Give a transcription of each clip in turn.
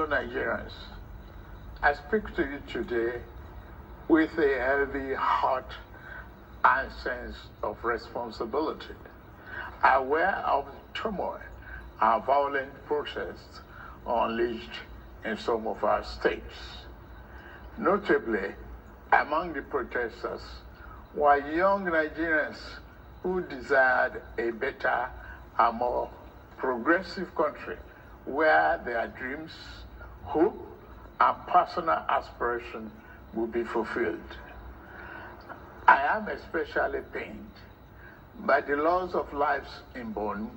fellow Nigerians, I speak to you today with a heavy heart and sense of responsibility, aware of the turmoil and violent protests unleashed in some of our states. Notably, among the protesters were young Nigerians who desired a better and more progressive country where their dreams, hope, and personal aspiration will be fulfilled. I am especially pained by the loss of lives in Borno,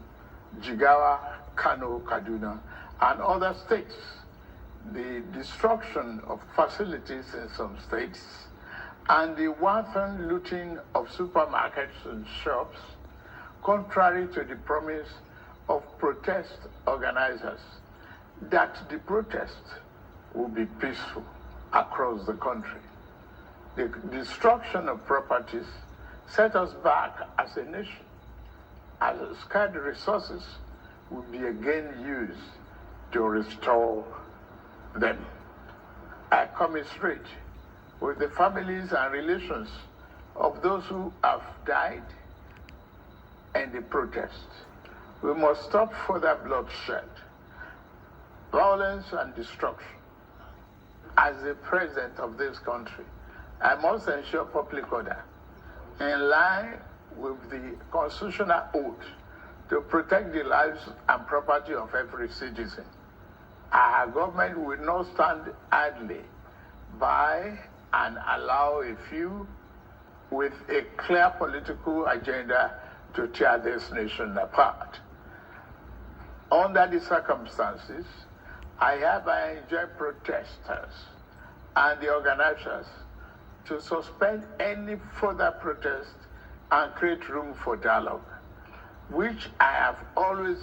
Jigawa, Kano, Kaduna, and other states, the destruction of facilities in some states, and the wanton looting of supermarkets and shops, contrary to the promise of protest organizers that the protest will be peaceful across the country. The destruction of properties set us back as a nation, as scarce resources will be again used to restore them. I commiserate with the families and relations of those who have died in the protest. We must stop further bloodshed, violence, and destruction. As the president of this country, I must ensure public order in line with the constitutional oath to protect the lives and property of every citizen. Our government will not stand idly by and allow a few with a clear political agenda to tear this nation apart. Under the circumstances, I hereby enjoin protesters and the organizers to suspend any further protest and create room for dialogue, which I have always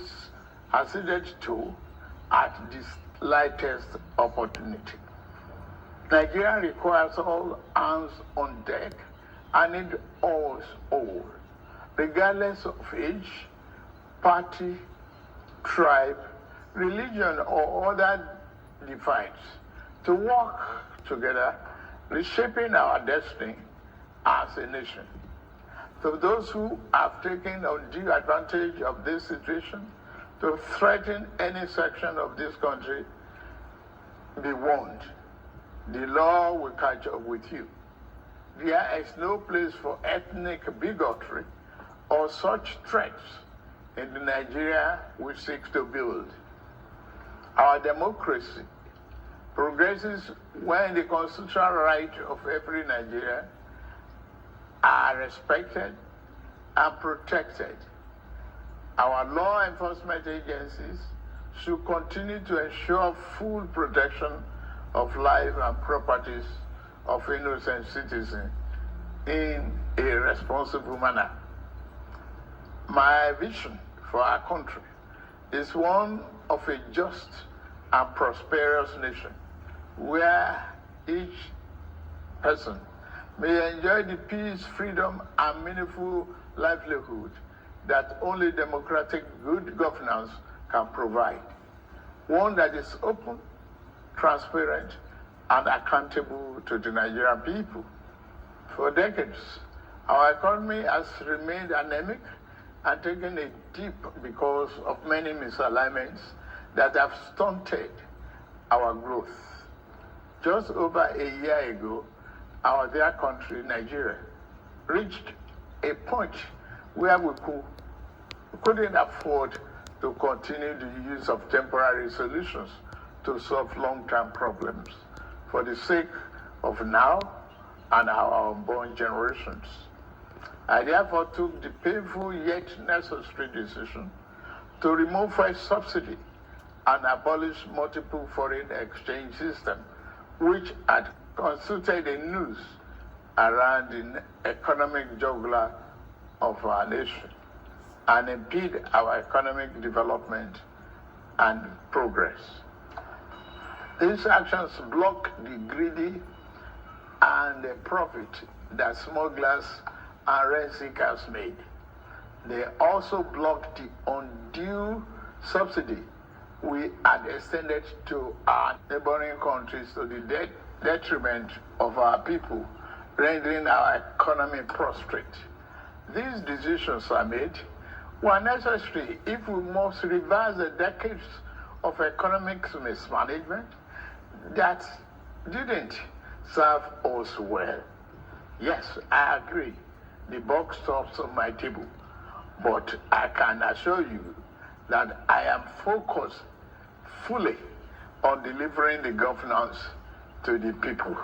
acceded to at the slightest opportunity. Nigeria requires all hands on deck and need all, regardless of age, party, tribe, religion, or other divides, to work together, reshaping our destiny as a nation. To those who have taken undue advantage of this situation to threaten any section of this country, be warned. The law will catch up with you. There is no place for ethnic bigotry or such threats in the Nigeria we seek to build. Our democracy progresses when the constitutional rights of every Nigerian are respected and protected. Our law enforcement agencies should continue to ensure full protection of life and properties of innocent citizens in a responsible manner. My vision for our country is one of a just and prosperous nation where each person may enjoy the peace, freedom, and meaningful livelihood that only democratic good governance can provide. One that is open, transparent, and accountable to the Nigerian people. For decades, our economy has remained anemic and taken a dip because of many misalignments that have stunted our growth. Just over a year ago, our dear country, Nigeria, reached a point where we couldn't afford to continue the use of temporary solutions to solve long-term problems for the sake of now and our unborn generations. I therefore took the painful yet necessary decision to remove fuel subsidy and abolish multiple foreign exchange system, which had constituted a noose around the economic jugular of our nation and impede our economic development and progress. These actions block the greedy and the profit that smugglers and rent seekers made. They also block the undue subsidy we had extended to our neighboring countries to the detriment of our people, rendering our economy prostrate. These decisions are made were necessary if we must reverse the decades of economic mismanagement that didn't serve us well. Yes, I agree, the buck stops on my table, but I can assure you that I am focused fully on delivering the governance to the people,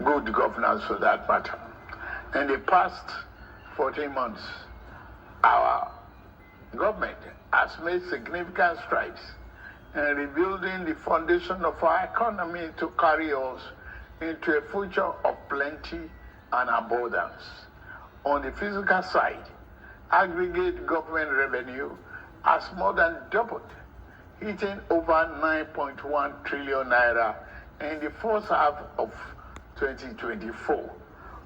good governance for that matter. In the past 14 months, our government has made significant strides in rebuilding the foundation of our economy to carry us into a future of plenty and abundance. On the physical side, aggregate government revenue has more than doubled, hitting over 9.1 trillion naira in the first half of 2024,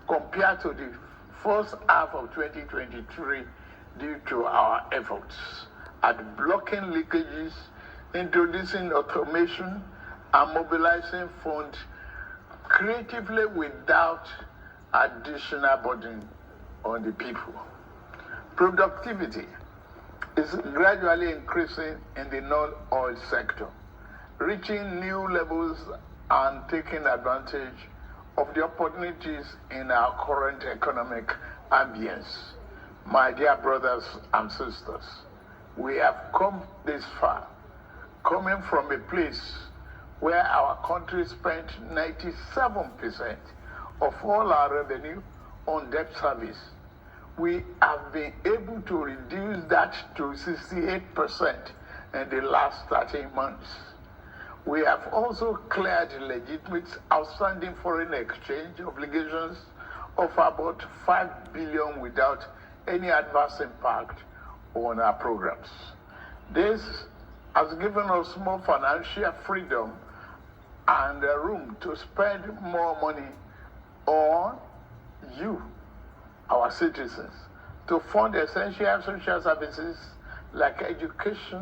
compared to the first half of 2023, due to our efforts at blocking leakages, introducing automation, and mobilizing funds creatively without additional burden on the people. Productivity is gradually increasing in the non-oil sector, reaching new levels and taking advantage of the opportunities in our current economic ambience. My dear brothers and sisters, we have come this far, coming from a place where our country spent 97% of all our revenue on debt service. We have been able to reduce that to 68% in the last 13 months. We have also cleared legitimate outstanding foreign exchange obligations of about 5 billion without any adverse impact on our programs. This has given us more financial freedom and room to spend more money on you, our citizens, to fund essential social services like education,